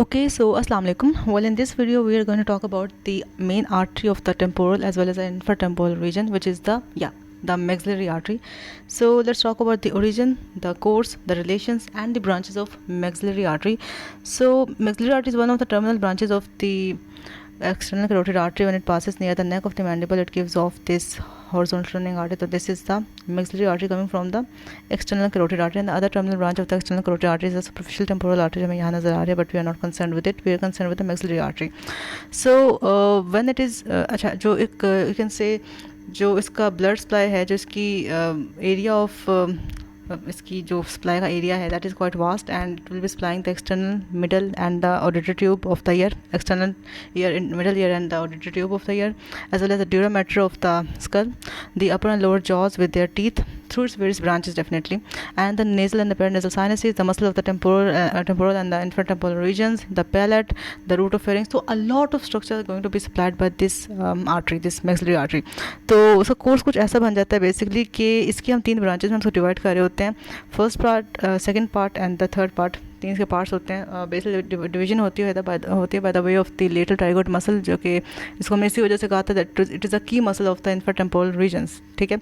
Okay, so Assalamu alaikum. Well, in this video, we are going to talk about the main artery of the temporal as well as the infratemporal region, which is the maxillary artery. So let's talk about the origin, the course, the relations, and the branches of maxillary artery. So maxillary artery is one of the terminal branches of the external carotid artery. When it passes near the neck of the mandible, it gives off this horizontal running artery. So this is the maxillary artery coming from the external carotid artery, and the other terminal branch of the external carotid artery is the superficial temporal artery. हमें यहाँ नजर आ रही है, but we are not concerned with it. We are concerned with the maxillary artery. So when it is अच्छा जो एक you can say जो इसका ब्लड सप्लाई है, जो इसकी एरिया ऑफ इसकी जो सप्लाई का एरिया है, that is quite vast and it will be supplying the external middle and the auditory tube of the year, external year in middle ear and the auditory tube of the year, as well as the dura mater of the skull, the upper and lower jaws with their teeth through its various branches definitely, and the nasal and the paranasal sinuses, the muscle of the temporal and the infratemporal regions, the palate, the root of pharynx. So a lot of structure are going to be supplied by this artery, this maxillary artery. तो उसका course कुछ ऐसा बन जाता है basically कि इसकी हम 3 ब्रांचेस में उसको डिवाइड कर रहे होते हैं, first part, second part and the third part. 3 इसके पार्ट्स होते हैं. बेसिकली डिवीजन होती है by the way of the lateral pterygoid muscle, जो कि इसको हमने इसी वजह से कहा था that it is a key muscle of the infratemporal regions. ठीक है.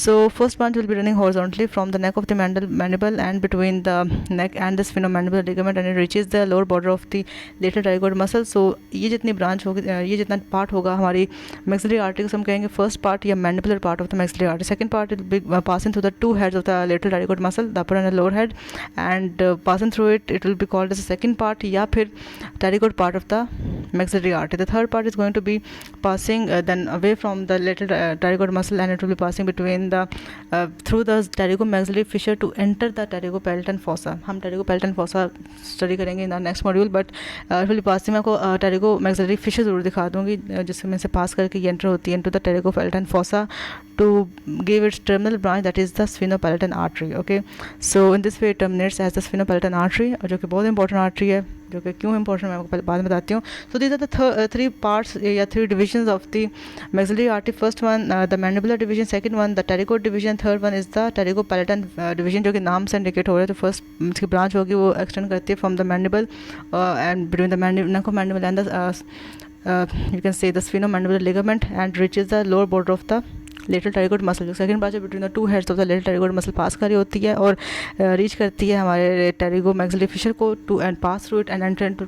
So first branch will be running horizontally from the neck of the mandible and between the neck and the sphenomandibular ligament and it reaches the lower border of the lateral pterygoid muscle. So ये जितनी branch होगी, ये जितना part होगा हमारी maxillary artery को हम कहेंगे फर्स्ट पार्ट या mandibular part of the maxillary artery. Second part will be passing through the 2 heads of the lateral pterygoid muscle, the upper and the lower head, and passing through it will be called as second part या फिर pterygoid part of the maxillary artery. The third part is going to be passing then away from the lateral pterygoid muscle, and it will be passing between the through the pterygomaxillary fissure to enter the pterygopalatine fossa. हम pterygopalatine fossa study करेंगे in the next module, but it will be passing. मैं आपको pterygomaxillary fissure ज़रूर दिखा दूँगी जिसमें से pass करके ये एंटर होती है into the pterygopalatine fossa to give its terminal branch, that is the sphenopalatine artery. Okay, so in this way it terminates as the sphenopalatine artery, जो कि बहुत इंपॉर्टेंट आर्टरी है, जो कि क्यों इंपॉर्टेंट मैं आपको बाद में बताती हूँ. So these are the 3 parts या 3 divisions of the maxillary artery. First one the mandibular division, second one the pterygoid division, third one is the pterygopalatine division, जो कि नाम से इंडिकेट हो रहा है. तो फर्स्ट इसकी ब्रांच होगी वो एक्सटेंड करती है from the mandible and between the neck of mandible and the you can say the sphenomandibular ligament and reaches the lower border of the lateral pterygoid muscle. जो second branch between the 2 heads of the lateral pterygoid muscle pass कर रही होती है और reach करती है हमारे pterygomaxillary fissure को to end pass through it and enter into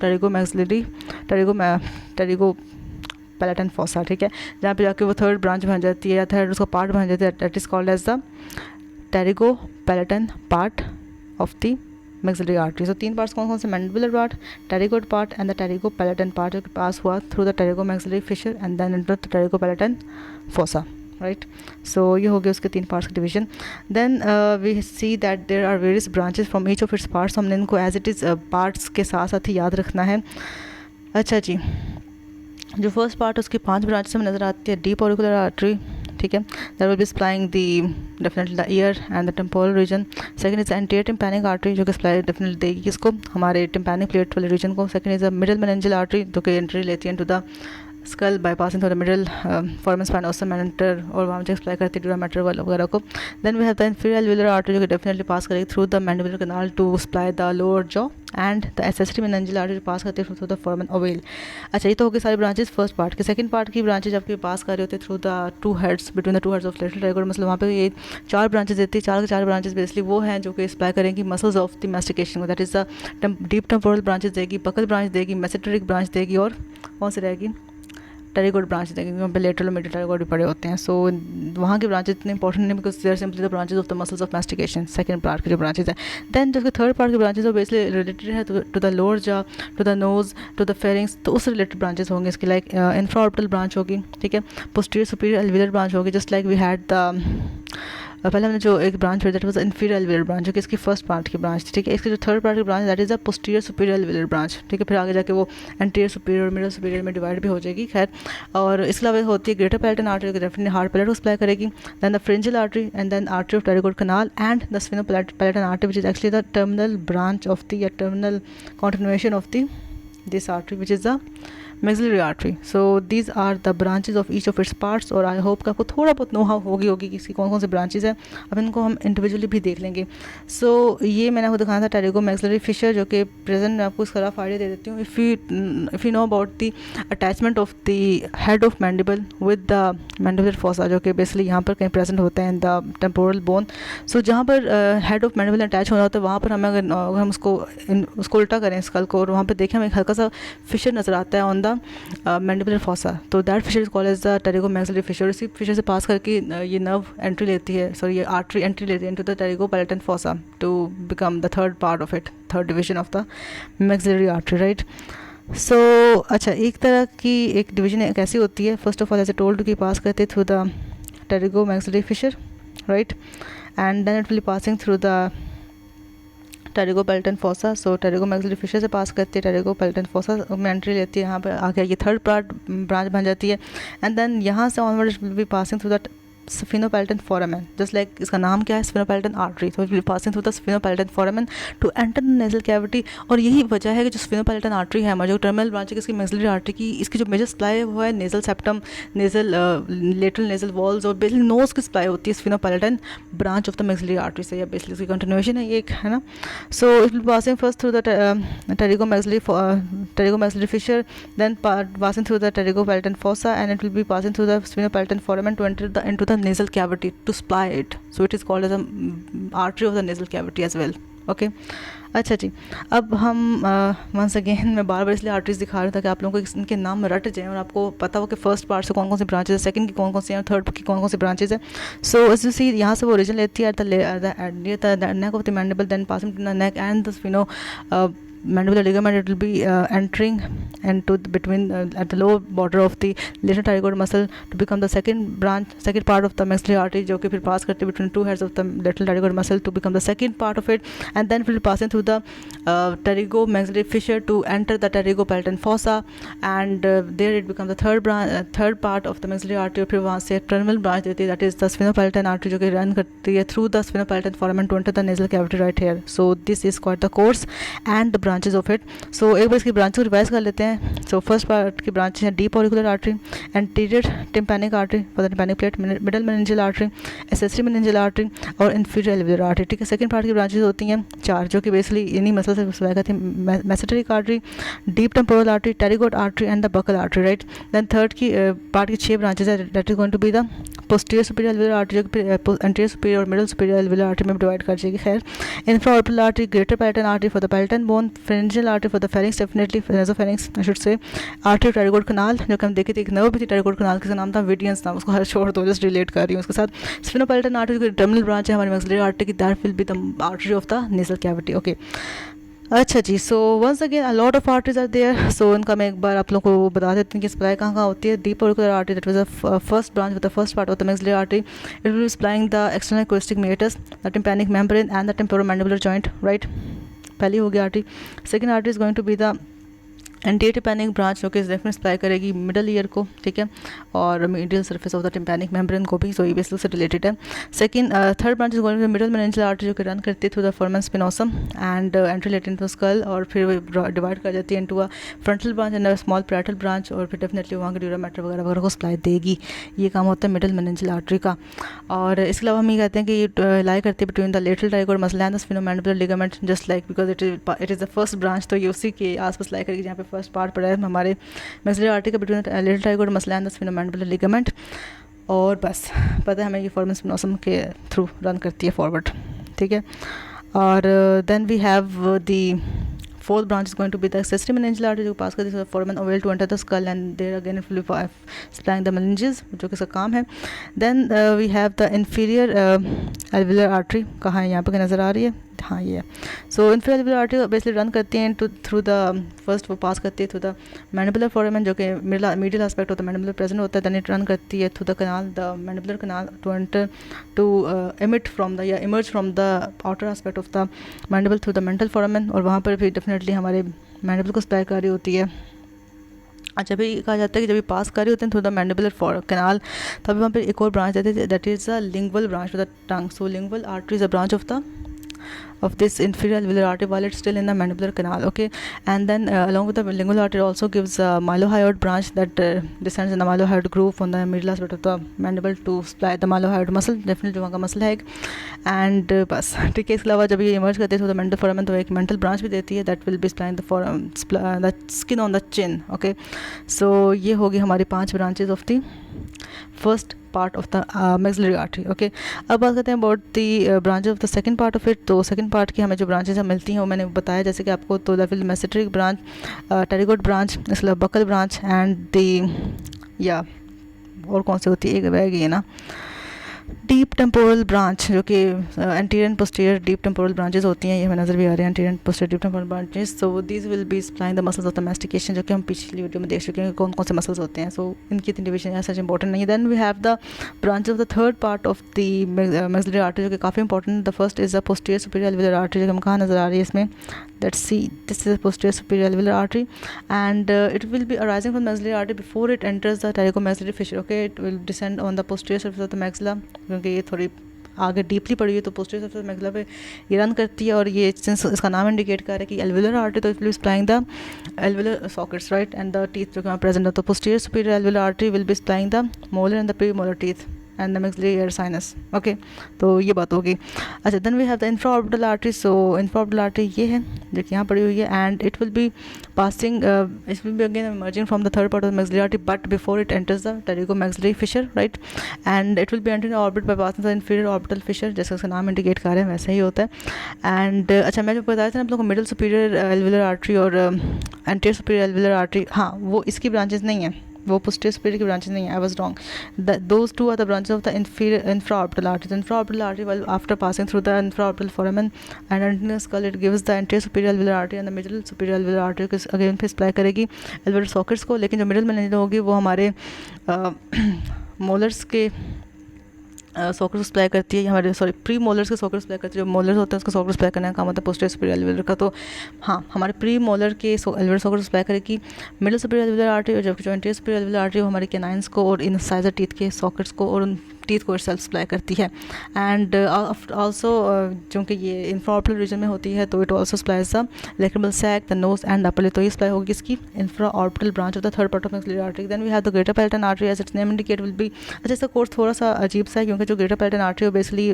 pterygopalatine fossa. ठीक है, जहाँ पे जाके वो थर्ड ब्रांच बन जाती है या थर्ड उसका पार्ट बन जाती है, that is called as the pterygopalatine part of the maxillary artery. So 3 parts कौन कौन से? Mandibular part, pterygoid part and the pterygopalatine part, जो पास हुआ through the pterygomaxillary fissure and then into the pterygopalatine fossa. Right, so ये हो गया उसके 3 parts का division. Then we see that there are various branches from each of its parts. हमने इनको as it is parts के साथ साथ ही याद रखना है. अच्छा जी, जो फर्स्ट पार्ट उसकी 5 ब्रांचेस में नज़र आती है. डीप ऑरिकुलर आर्टरी, ठीक है, that will be supplying the definitely the ear and the temporal region. Second is anterior tympanic artery, जो कि सप्लाई डेफिनेटली देगी किसको? हमारे टिम्पैनिक प्लेट वाले रीजन को. Second is the middle meningeal artery, जो कि एंट्री लेती है into the skull bypassing through the middle foramen spinosum and enter और वहाँ से सप्लाई करती है dura mater वगैरह को. Then we have the inferior alveolar artery, जो कि डेफिनेटली पास करेगी through the mandibular canal to supply the lower jaw, and the accessory meningeal artery जो पास करती है थ्रू द foramen ovale. अच्छा, ये तो हो गई सारी ब्रांचेस फर्स्ट पार्ट के. सेकंड पार्ट की ब्रांचेज आपके पास कर रही होती है through the 2 heads between the 2 heads of lateral pterygoid muscle. वहाँ पे ये 4 ब्रांचेज देती है. 4 के 4 ब्रांचेज बेसिकली वो हैं जो कि सप्लाई करेंगी मसल्स ऑफ द मैस्टिकेशन को, that is the deep temporal branches देगी, बकल ब्रांच देगी, मेसेंटेरिक ब्रांच देगी, और कौन सी रहेगी? टेरिगोइड ब्रांच देंगे. वहाँ पे लेटरल और मिडल टेरिगोइड भी पड़े होते हैं. सो वहाँ के ब्रांचेज इतने इंपॉर्टेंट नहीं, because they are simply the branches of the muscles of mastication. Second part के जो ब्रांचेज है. देन जो थर्ड पार्ट के ब्रांचेज है बेसिकली रिलेटेड है to the lower jaw, to the nose, to the pharynx. तो उससे रिलेटेड ब्रांचेज होंगे इसकी, लाइक इंफ्राऑर्बिटल ब्रांच होगी. ठीक है, पोस्टीरियर सुपीरियर एल्विलर ब्रांच होगी, just like we had the पहले हमने जो एक branch that was inferior alveolar branch, जो कि इसकी फर्स्ट पार्ट की ब्रांच थी. ठीक है, इसकी जो थर्ड पार्ट की branch that is the posterior superior alveolar branch. ठीक है, फिर आगे जाके वो एंटीरियर सुपीरियर और मिडल सुपीरियर में डिवाइड भी हो जाएगी. खैर, और इसके अलावा होती है greater palatine artery, definitely hard palate को सप्लाई करेगी. Then the pharyngeal artery and then artery of pterygoid canal and the sphenopalatine artery, which is actually the terminal branch of the या terminal continuation of the this artery, which is the maxillary artery. So these are the branches of each of its parts, और I hope कि आपको थोड़ा बहुत know how होगी कि इसकी कौन कौन से ब्रांचेज है. अब इनको हम इंडिविजुअली भी देख लेंगे. सो ये मैंने आपको दिखाया था टेरिगो मैक्सिलरी फिशर, जो कि प्रेजेंट मैं आपको इसका रफ आइडिया दे देती हूँ. If you know about the attachment of the head of mandible with the mandibular fossa, जो कि बेसिकली यहाँ पर कहीं प्रेजेंट होता है इन द टेम्पोरल बोन. सो जहाँ पर हेड ऑफ मैंडिबल अटैच होना होता है, वहाँ पर हमें अगर हम उसको उल्टा करें स्कल को, और वहाँ पर देखें हमें एक हल्का सा फिशर नज़र आता है ऑन द मैंडिबुलर फोसा, तो that fissure is called as the pterygo maxillary fissure. इसी फिशर से पास करके ये नर्व एंट्री लेती है, सॉरी ये आर्टरी एंट्री लेती है into the pterygo palatine fossa to become the third part of it, third division of the maxillary artery, right. So अच्छा, एक तरह की एक डिवीजन कैसी होती है. First of all as a told कि पास करते through the pterygo maxillary fissure, right, and then it will passing through the pterygo palatine fossa. So pterygo maxillary fissure से पास करती है, टेरिगो पैलेटन फोसा में entry लेती है, यहाँ पर आगे ये थर्ड पार्ट ब्रांच बन जाती है. एंड देन यहाँ से onward will be passing through the sphenopalatine foramen, just like इसका नाम क्या है, स्फिनोपैलेटन आर्टरी. तो it will passing through the sphenopalatine foramen to enter the nasal cavity. और यही वजह है कि जो स्फिनोपैलेटन आर्टरी है हमारी जो टर्मिनल ब्रांच है इसकी मैक्सिलरी आर्टरी की, इसकी जो मेजर सप्लाई है वो है nasal septum, nasal lateral nasal walls और बेसिकली नोज की सप्लाई होती है sphenopalatine branch of the maxillary artery से. या बेसिकली इसकी कंटिन्यूएशन है ये एक, है ना. So it will passing first through the pterygo maxillary fissure, then passing through the pterygo palatine fossa, and it will be passing through the sphenopalatine foramen to enter the into the nasal cavity to supply it. So it is called as a artery of the nasal cavity as well. Okay. अच्छा जी, अब हम once again मैं बार बार इसलिए arteries दिखा रहा हूँ ताकि आप लोगों को इनके नाम रट जाएँ और आपको पता हो कि फर्स्ट पार्ट से कौन कौन सी ब्रांचेज है, सेकंड की कौन कौन सी है, थर्ड की कौन कौन सी ब्रांचेज है. सो एज यू सी यहाँ से वो ओरिजिन लेती है at the neck of the mandible, then passing to the neck and the mandibular ligament. It will be entering into between at the lower border of the lateral pterygoid muscle to become the second part of the maxillary artery, जो कि फिर पास करते between two heads of the lateral pterygoid muscle to become the second part of it, and then it will pass through the pterygo maxillary fissure to enter the pterygo palatal fossa, and there it becomes the third part of the maxillary artery. फिर वहाँ से terminal branch देती है, that is the sphenopalatine artery, जो कि run करती है through the sphenopalatine foramen to enter the nasal cavity right here. So this is quite the course and the branches of it. So एक बार इसकी branch को revise कर लेते हैं. So first part की ब्रांच है deep auricular artery, anterior tympanic artery for the tympanic plate, middle meningeal artery, accessory meningeal artery और inferior alveolar artery. ठीक है. सेकंड पार्ट की ब्रांचेज होती हैं 4, जो कि बेसिकली इन्हीं मसल से सप्लाई करती हैं, mesenteric artery, deep temporal artery, pterygoid artery and the buccal artery, right. Then third की पार्ट की 6 ब्रांचेज है, that is going to be the posterior superior alveolar artery, जो कि एंटीरियर सुपीरियर और मिडल सुपीरियर एल्वियोलर आर्टरी में divide कर जाएगी. खैर, infraorbital artery, greater palatine artery for the palatine bone, pharyngeal artery for the pharynx, definitely nasopharynx I should say, artery pterygoid कनाल, जो कि हम देखे थे एक नर्व भी थी टेरिगोइड कनाल, किसका नाम था विडियंस नाम, उसको हर छोड़ दो, जस्ट रिलेट कर रही हूँ उसके साथ. स्फिनोपैलेटन आर्टरी जो टर्मिनल ब्रांच है हमारी मैक्सिलरी आर्टरी की, that will be the artery of the nasal cavity. Okay. अच्छा जी, so once again a lot of arteries are there. So इनका मैं एक बार आप लोगों को बता देती हूँ कि सप्लाई कहाँ कहाँ होती है. Deep auricular artery, that was the first branch with the first part of the maxillary artery. It will be supplying the external acoustic meatus, the tympanic membrane and the temporomandibular joint, right. पहली हो गई artery. Second artery is going to be the anterior tympanic branch, जो कि definitely supply करेगी middle ear को, ठीक है, और medial surface of the tympanic membrane को भी. सो ये बेसिकली से रिलेटेड है. Second third branch is going to middle meningeal artery, जो कि रन करती है through the foramen spinosum and entry लेट इनटू स्कल, और फिर डिवाइड कर जाती है into a frontal branch and small parietal branch, और फिर डेफिनेटली वहाँ के ड्यूरा मैटर वगैरह वगैरह को सप्लाई देगी. ये काम होता है मिडल मेनिंजियल आर्टरी का. और इसके अलावा हम ये कहते हैं कि ये लाई करती है between the lateral pterygoid muscle and the sphenomandibular ligament, just like because it is the first branch, तो ये उसी के आसपास लाई करेगी जहाँ पे फर्स्ट पार्ट पड़ा है हमारे मैक्सिलरी आर्टरी का between lateral pterygoid muscle and the sphenomandibular ligament. और बस पता है हमें ये फोरामेन स्पिनोसम के थ्रू रन करती है फॉरवर्ड, ठीक है. और then we have the fourth branch is going to be the accessory meningeal artery, जो पास करती है foramen oval to enter the skull, and there again it will be supplying the meninges, जो कि इसका काम है. Then we have the inferior alveolar artery, कहाँ है, यहाँ पे नज़र आ रही है, हाँ ये. सो inferior alveolar artery basically run करती है थ्रू द फर्स्ट, वो पास करती है थ्रू द मैंडिबुलर फोरामेन, जो कि medial aspect of the mandibular present होता है. देन इट रन करती है through the canal, the mandibular canal, to enter to emit from the या emerge from the outer aspect of the mandible through the mental foramen, और वहाँ पर भी definitely हमारे मैंडिबल को सप्लाई कर रही होती है. अच्छा, भी कहा जाता है कि जब ये पास कर रही होते हैं थ्रू द मैंडिबुलर कनाल, तभी वहाँ पर एक और ब्रांच देते हैं, that is a lingual branch of the tongue. So lingual artery is a branch of the of this inferior alveolar artery while it's still in the mandibular canal. Okay, and then along with the lingual artery also gives a mylohyoid branch that descends in the mylohyoid groove on the middle aspect of the mandible to supply the mylohyoid muscle, definitely जो वहाँ का muscle है. And बस ठीक है. इसके अलावा जब ये emerge करते हैं तो the mental foramen तो एक mental branch भी देती है that will be supplying the skin on the chin. Okay, so ये होगी हमारी 5 branches of the first part of the maxillary artery. Okay, अब बात करते हैं about the branches of the second part of it. तो second part की हमें जो branches मिलती हैं वो मैंने बताया जैसे कि आपको, तो the mesenteric branch, pterygoid branch, इसके अलावा buccal branch and the और कौन सी होती है, एक रह गई है ना, डीप टेम्पोरल ब्रांच, जो कि anterior and posterior deep temporal branches होती हैं, ये हमें नजर भी आ रहे हैं anterior and posterior deep temporal branches. So these will be supplying the muscles of the mastication, जो कि हम पिछली वीडियो में देख चुके हैं कौन कौन से मसल्स होते हैं. सो इनकी इतनी डिवीजन ऐसा इंपॉर्टेंट नहीं है. Then we have the branch of the third part of the maxillary artery, जो कि काफ़ी important. The first is the posterior superior alveolar artery, जो हम कहाँ नजर आ रही है इसमें. Let's see, this is the posterior superior alveolar artery, and it will be arising from the maxillary artery before it enters the pterygomaxillary fissure. Okay, it will descend on the posterior surface of the maxilla, क्योंकि ये थोड़ी आगे deeply पड़ी हुई तो posterior surface maxilla पे ये run करती है. और ये सिंस इसका नाम इंडिकेट कर रहा है कि एल्वियोलर आर्टरी, तो it will be supplying the alveolar sockets, right, and the teeth जो कि वहाँ प्रेजेंट है. तो posterior superior alveolar artery will be supplying the molar and the pre molar teeth and the maxillary ear sinus. Okay, तो ये बात होगी. अच्छा, then we have the infraorbital artery. So infraorbital artery ये है जो कि यहाँ पड़ी हुई है, and it will be passing, it will be again emerging from the third part of the maxillary artery, but before it enters the pterygomaxillary fissure, right, and it will be entering the orbit by passing the inferior orbital fissure, जैसे उसका नाम indicate कर रहे हैं वैसा ही होता है. And अच्छा, मैं जो बताया था ना आप लोगों को मिडिल सुपीरियर एल्वियोलर आर्टरी और एंटीरियर सुपीरियर एल्वियोलर आर्टरी, हाँ वो इसकी ब्रांचेस नहीं है, वो पोस्टीरियर सुपीरियर की ब्रांचेस नहीं है. I was wrong. Those two are the branches of the infraorbital artery. The infraorbital artery, while after passing through the infraorbital foramen and anterior skull, it gives the anterior superior alveolar artery and the middle superior alveolar artery को again फिर supply करेगी alveolar sockets को. लेकिन जो middle में नहीं होगी वो हमारे मोलर्स के सॉकेट सप्लाई करती है, हमारे सॉरी प्री मोलर्स के सॉकेट सप्लाई करती है. जो मोलर्स होते हैं उसका सॉकेट सप्लाई करने का काम होता है पोस्टीरियर सुपीरियर एल्वियोलर का. तो हाँ, हमारे प्री मोलर के एल्वियोलर सॉकेट सप्लाई करेगी मिडिल सुपीरियर एल्वियोलर आर्टरी, और जबकि जो एंटीरियर सुपीरियर एल्वियोलर आर्टरी वो हमारे कैनाइन्स को और इनसाइजर टीथ के सॉकेट्स को और उन टीथ को सेल्फ सप्लाई करती है. एंड ऑल्सो चूँकि ये इंफ्राऑर्बिटल रीजन में होती है तो it also supplies the lacrimal sac, the nose and upper lip. तो ये सप्लाई होगी इसकी infraorbital branch of the third part of maxillary artery. Then we have the greater palatine artery, as its name indicate will be. अच्छा, इसका course थोड़ा सा अजीब सा है क्योंकि जो ग्रेटर पैलेटन आर्टरी वो बेसिकली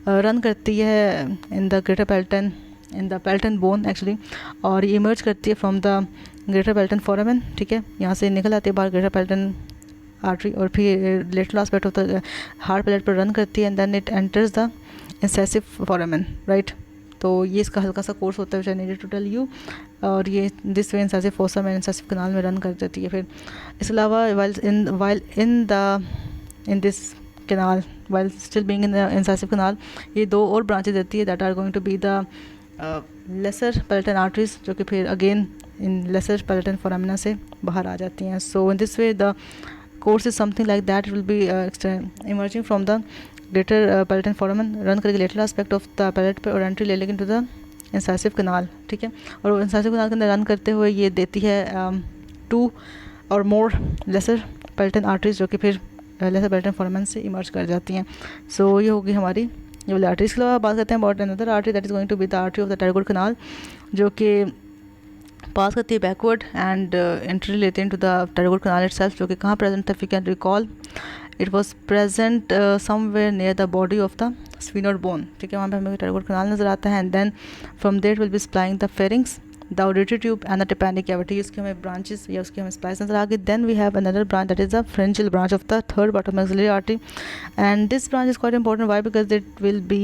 रन करती है in the greater palatine, in the palatine bone actually, और ये इमर्ज करती है from the greater palatine foramen. ठीक है, यहाँ से निकल आती है बाहर ग्रेटर पैलेटन आर्टरी और फिर lateral aspect of the hard palate पर रन करती है, and then it enters the incisive foramen, right. तो ये इसका हल्का सा कोर्स होता है which I needed to tell you. और ये दिस वे इंसेसिव फोसम एंड इंसेसिव कनाल में रन कर देती है. फिर इसके अलावा in this canal, while still being in the incisive canal, ये दो और branches देती है that are going to be the lesser palatine arteries, जो कि फिर again in lesser palatine foramina से बाहर आ जाती हैं. So in this way the course is something like that. It will be emerging from the greater palatine foramen, run करेगी lateral aspect of the palate पे और entry ले लेकिन to the incisive canal. ठीक है, और incisive canal के अंदर रन करते हुए ये देती है 2 or more lesser palatine arteries, जो कि फिर लेसर पैलेटन फोरामेन से इमर्ज कर जाती हैं. सो ये होगी हमारी ये वाली आर्टरी. इसके अलावा बात करते हैं about another artery that is going to be the artery of the pterygoid canal, जो कि पास करती है बैकवर्ड एंड एंट्री लेते हैं to the pterygoid kanal itself, जो कि कहाँ प्रेजेंट था. If you can recall, it was present somewhere near the body of the sphenoid bone. ठीक है, वहाँ पे हमें टेरागोइड कनाल नजर आता है. And then from there will be supplying the pharynx, the auditory tube and the tympanic cavity. उसकी हमें branches या उसकी हमें splice नजर आ गई. Then we have another branch that is the pharyngeal branch of the third part of maxillary artery, and this branch is quite important. Why? Because it will be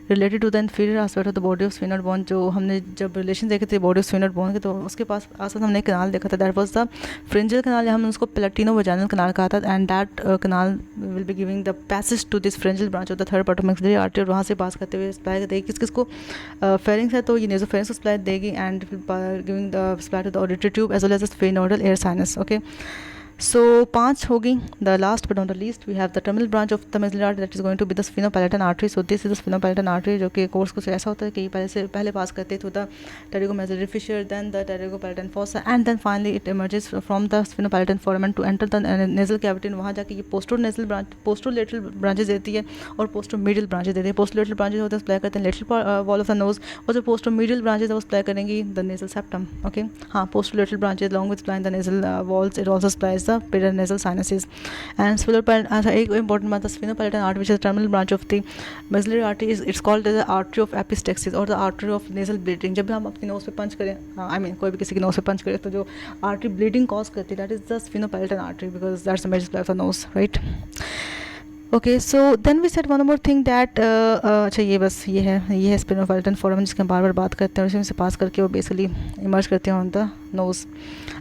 related to the inferior aspect of the body of sphenoid bone. जो हमने जब relation देखे थे body of sphenoid bone के, तो उसके पास आस पास हमने कनाल देखा था, that was the pharyngeal canal, या हमने उसको पेलेटिनो वजाइनल कनाल कहा था. And that canal will be giving the passage to this pharyngeal branch of the third part of maxillary artery, और वहाँ से पास करते हुए सप्लाई देगी किस किस को, फेरिंग्स है तो ये नेसोफेरिंग्स को सप्लाई देगी, and giving the supply to the auditory tube as well as the sphenoidal air sinus. Okay, So 5 होगी. The last but not the least we have the terminal branch of the maxillary artery that is going to be the sphenopalatine artery. So this is the sphenopalatine artery जो कि course कुछ ऐसा होता है कि पहले पास करते थे the pterygomaxillary fissure, then the pterygopalatine fossa, and then finally it emerges from the sphenopalatine foramen to enter the nasal cavity. वहाँ जाके ये posterolateral branch, posterolateral branches देती है और posteromedial branches देती है. Posterolateral branches होते हैं supply करते हैं lateral wall of the nose, और जो posteromedial branches है वो supply करेंगी the nasal septum. Okay, हाँ, posterolateral branches along with supplying the nasal walls, it also supplies the paranasal sinuses. And sphenopalatine, एक important बात है, sphenopalatine artery which is the terminal branch of the maxillary artery is it's called as the artery of epistaxis और the artery of nasal bleeding. जब भी हम अपनी knows पे पंच करें, I mean कोई भी किसी की नोज पे पंच करे तो जो आर्टरी ब्लीडिंग कॉज करती है that is the sphenopalatine artery because that's the major supply of the nose, right? Okay, so then we said one more thing that अच्छा ये बस ये है स्फेनोपालेटन फोराmen जिसके हम बार बार बात करते हैं और इसी में से पास करके वो बेसिकली इमर्ज करते हैं ऑन द नोज़.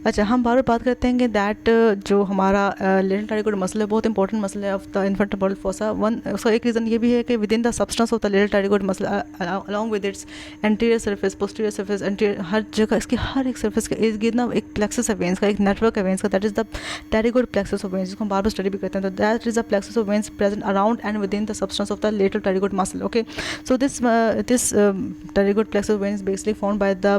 अच्छा, हम बार बार बात करते हैं कि दैट जो हमारा लेटरल टाइरिगोइड मसल है बहुत इंपॉर्टेंट मसल है of the infratemporal fossa. उसका एक रीज़न ये भी है कि within the substance of the lateral pterygoid muscle along with its anterior surface, posterior surface, anterior, हर जगह इसकी हर एक सर्फेस के इर्द गिर्द ना एक प्लेक्सस है वेंस का, एक नेटवर्क है वेंस का, that is the pterygoid plexus of veins, जिसको हम बार बार स्टडी भी करते हैं. तो that is the plexus of veins present around and within the substance of the lateral pterygoid muscle. Okay, so this pterygoid plexus vein is basically formed by the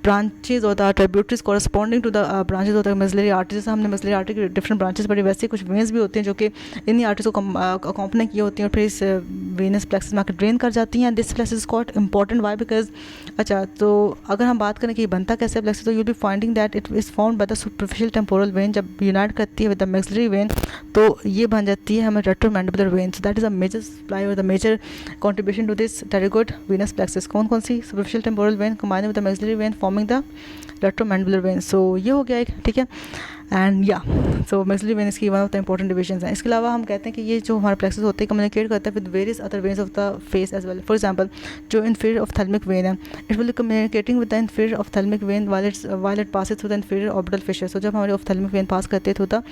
branches or the tributaries corresponding to the branches of the maxillary artery. जैसे हमने maxillary artery की different branches पढ़ी, वैसे कुछ veins भी होती हैं जो कि इन्हीं arteries को accompany की होती हैं और फिर इस venous plexus में आकर drain कर जाती हैं. This plexus is quite important. Why? Because अच्छा, तो अगर हम बात करें कि बनता कैसे plexus, तो you'll be finding that it is formed by the superficial temporal vein. जब unite करती है with the maxillary vein तो ये बन जाती है हमें retromandibular vein. So that is a major supply or the major contribution to this pterygoid venous plexus. कौन कौन सी? superficial temporal vein combined with the maxillary vein forming the retromandibular vein. So ये हो गया एक, ठीक है. एंड या सो maxillary vein इसकी one of the important divisions हैं. इसके अलावा हम कहते हैं कि ये जो हमारे प्लेक्सस होते हैं कम्युनिकेट करता है with various other veins of the face as well. For example जो इन्फीरियर ऑफ्थेल्मिक वेन है, it will communicating with the inferior ophthalmic vein while it passes through the inferior orbital fissure. So जब हमारे ऑफ्थेल्मिक when pass करते हैं through the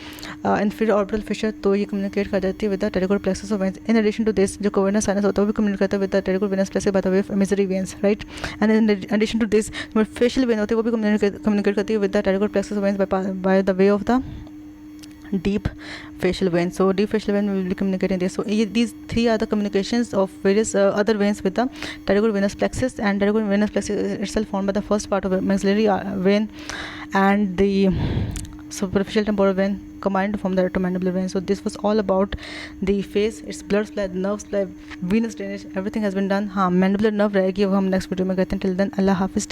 inferior orbital fissure तो ये communicate कर जाती है with the pterygoid plexus of veins. In addition to this जो cavernous sinus होता है वो भी कम्युनिकेट करता है with the pterygoid venous plexus by the way of maxillary veins, right. And in addition to this facial vein होती है वो भी कम्युनिकेट करती है with the pterygoid plexus of veins by the way of the deep facial vein. So deep facial vein will be communicating this. So these three are the communications of various other veins with the pterygoid venous plexus, and pterygoid venous plexus itself formed by the first part of the maxillary vein and the superficial temporal vein combined to form the retromandibular vein. So this was all about the face, its blood supply, nerve supply, venous drainage, everything has been done. हाँ, mandibular nerve रहेगी वो हम next video में कहते हैं. Till then, Allah Hafiz.